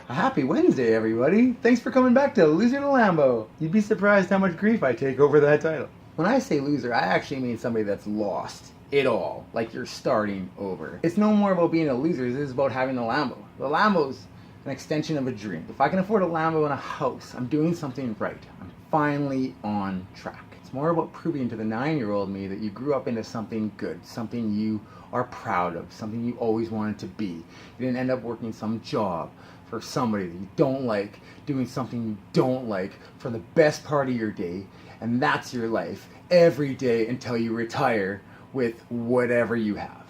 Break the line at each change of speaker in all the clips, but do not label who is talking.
Happy Wednesday, everybody. Thanks for coming back to Loser to Lambo. You'd be surprised how much grief I take over that title. When I say loser, I actually mean somebody that's lost it all, like you're starting over. It's no more about being a loser, it's about having the Lambo. The Lambo's an extension of a dream. If I can afford a Lambo and a house, I'm doing something right. I'm finally on track. It's more about proving to the 9-year-old me that you grew up into something good, something you are proud of, something you always wanted to be. You didn't end up working some job for somebody that you don't like, doing something you don't like for the best part of your day, and that's your life every day until you retire with whatever you have.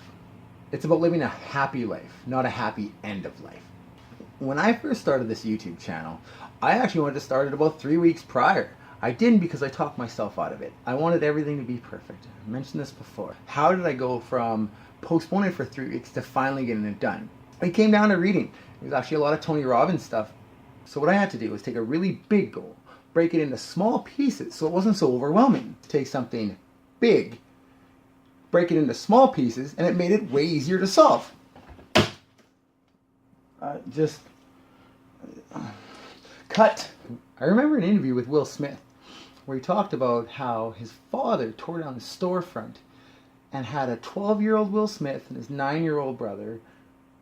It's about living a happy life, not a happy end of life. When I first started this YouTube channel, I actually wanted to start it about 3 weeks prior. I didn't because I talked myself out of it. I wanted everything to be perfect. I mentioned this before. How did I go from postponing for 3 weeks to finally getting it done? It came down to reading. There's actually a lot of Tony Robbins stuff. So what I had to do was take a really big goal, break it into small pieces so it wasn't so overwhelming. Take something big, break it into small pieces, and it made it way easier to solve. Cut. I remember an interview with Will Smith where he talked about how his father tore down his storefront and had a 12-year-old Will Smith and his 9-year-old brother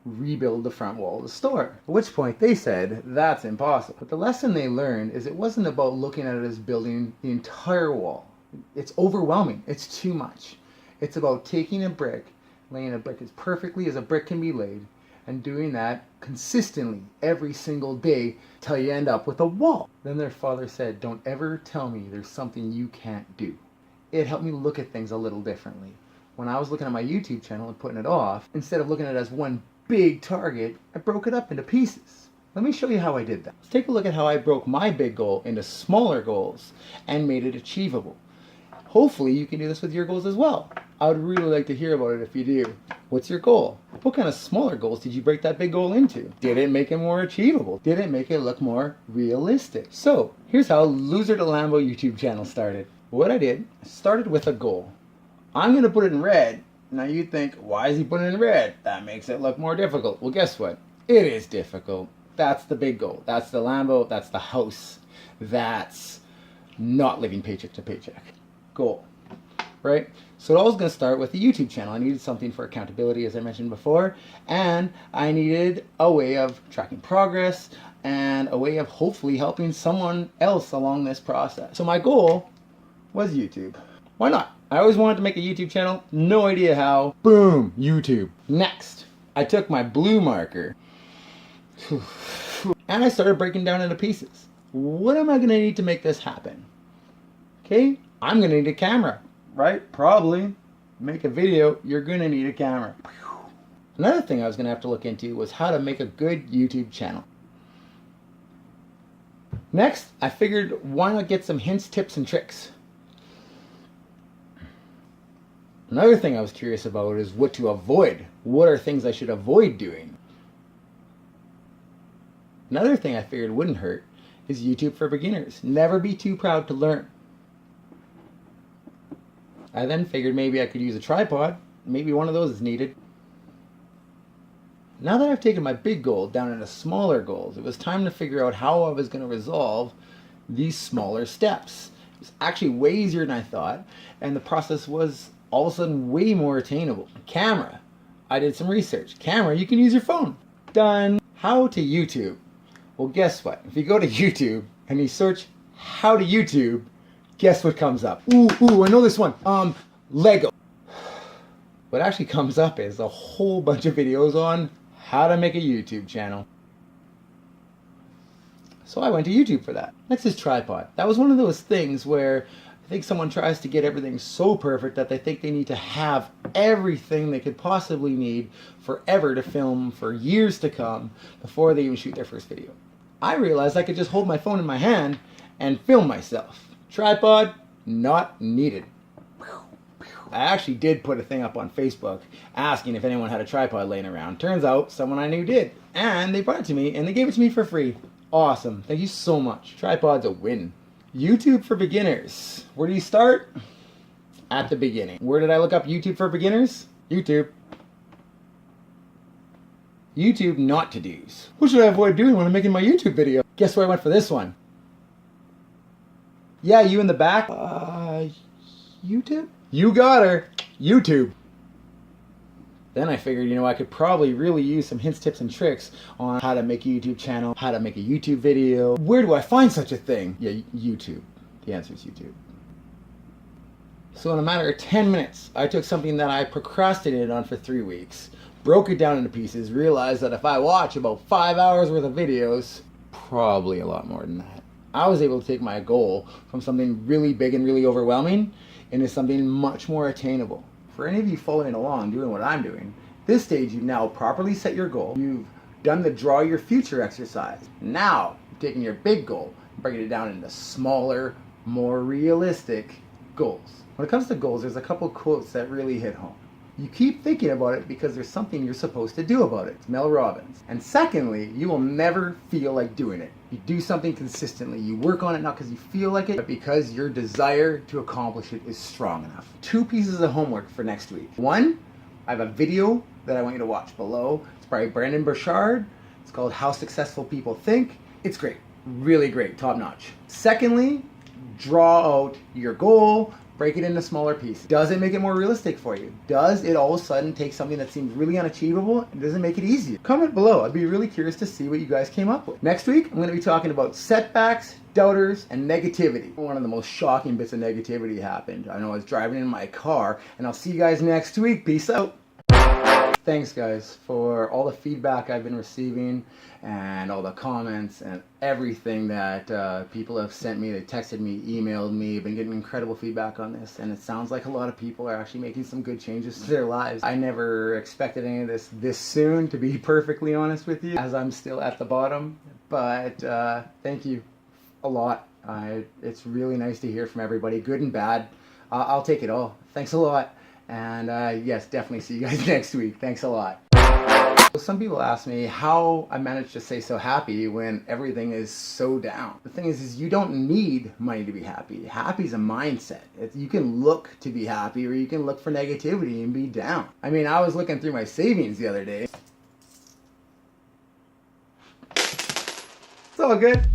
rebuild the front wall of the store. At which point they said, that's impossible. But the lesson they learned is it wasn't about looking at it as building the entire wall. It's overwhelming. It's too much. It's about taking a brick, laying a brick as perfectly as a brick can be laid, and doing that consistently every single day till you end up with a wall. Then their father said, don't ever tell me there's something you can't do. It helped me look at things a little differently. When I was looking at my YouTube channel and putting it off, instead of looking at it as one big target, I broke it up into pieces. Let me show you how I did that. Let's take a look at how I broke my big goal into smaller goals and made it achievable. Hopefully you can do this with your goals as well. I would really like to hear about it if you do. What's your goal? What kind of smaller goals did you break that big goal into? Did it make it more achievable? Did it make it look more realistic? So here's how Loser to Lambo YouTube channel started. What I did, I started with a goal. I'm going to put it in red. Now you think, why is he putting it in red? That makes it look more difficult. Well, guess what? It is difficult. That's the big goal. That's the Lambo. That's the house. That's not living paycheck to paycheck. Goal. Right? So I was going to start with the YouTube channel. I needed something for accountability, as I mentioned before, and I needed a way of tracking progress and a way of hopefully helping someone else along this process. So my goal was YouTube. Why not? I always wanted to make a YouTube channel, no idea how. Boom, YouTube. Next, I took my blue marker and I started breaking down into pieces. What am I going to need to make this happen? Okay, I'm going to need a camera, right? Probably. Make a video, you're going to need a camera. Another thing I was going to have to look into was how to make a good YouTube channel. Next, I figured why not get some hints, tips, and tricks. Another thing I was curious about is what to avoid. What are things I should avoid doing? Another thing I figured wouldn't hurt is YouTube for beginners. Never be too proud to learn. I then figured maybe I could use a tripod. Maybe one of those is needed. Now that I've taken my big goal down into smaller goals, it was time to figure out how I was going to resolve these smaller steps. It was actually way easier than I thought, and the process was all of a sudden way more attainable. Camera. I did some research. Camera, you can use your phone. Done. How to YouTube. Well, guess what? If you go to YouTube and you search how to YouTube, guess what comes up? Ooh, I know this one. Lego. What actually comes up is a whole bunch of videos on how to make a YouTube channel. So I went to YouTube for that. Next is tripod. That was one of those things where I think someone tries to get everything so perfect that they think they need to have everything they could possibly need forever to film for years to come before they even shoot their first video. I realized I could just hold my phone in my hand and film myself. Tripod, not needed. I actually did put a thing up on Facebook asking if anyone had a tripod laying around. Turns out someone I knew did. And they brought it to me and they gave it to me for free. Awesome. Thank you so much. Tripod's a win. YouTube for beginners. Where do you start? At the beginning. Where did I look up YouTube for beginners? YouTube. YouTube not to do's. What should I avoid doing when I'm making my YouTube video? Guess where I went for this one? Yeah, you in the back? YouTube? You got her. YouTube. Then I figured, I could probably really use some hints, tips, and tricks on how to make a YouTube channel, how to make a YouTube video. Where do I find such a thing? Yeah, YouTube. The answer is YouTube. So in a matter of 10 minutes, I took something that I procrastinated on for 3 weeks, broke it down into pieces, realized that if I watch about 5 hours worth of videos, probably a lot more than that, I was able to take my goal from something really big and really overwhelming into something much more attainable. For any of you following along, doing what I'm doing, this stage you've now properly set your goal. You've done the draw your future exercise. Now, you're taking your big goal and breaking it down into smaller, more realistic goals. When it comes to goals, there's a couple quotes that really hit home. You keep thinking about it because there's something you're supposed to do about it. It's Tony Robbins. And secondly, you will never feel like doing it. You do something consistently. You work on it not because you feel like it, but because your desire to accomplish it is strong enough. 2 pieces of homework for next week. 1, I have a video that I want you to watch below. It's by Brandon Burchard. It's called How Successful People Think. It's great. Really great. Top notch. Secondly, draw out your goal. Break it into smaller pieces. Does it make it more realistic for you? Does it all of a sudden take something that seems really unachievable and does it make it easier? Comment below. I'd be really curious to see what you guys came up with. Next week, I'm going to be talking about setbacks, doubters, and negativity. One of the most shocking bits of negativity happened. I know I was driving in my car, and I'll see you guys next week. Peace out. Thanks guys for all the feedback I've been receiving and all the comments and everything that people have sent me. They texted me, emailed me. Been getting incredible feedback on this, and it sounds like a lot of people are actually making some good changes to their lives. I never expected any of this soon, to be perfectly honest with you, as I'm still at the bottom. But thank you a lot. It's really nice to hear from everybody, good and bad. I'll take it all. Thanks a lot. And yes, definitely see you guys next week. Thanks a lot. Some people ask me how I managed to stay so happy when everything is so down. The thing is you don't need money to be happy. Happy is a mindset. You can look to be happy, or you can look for negativity and be down. I mean, I was looking through my savings the other day. It's all good.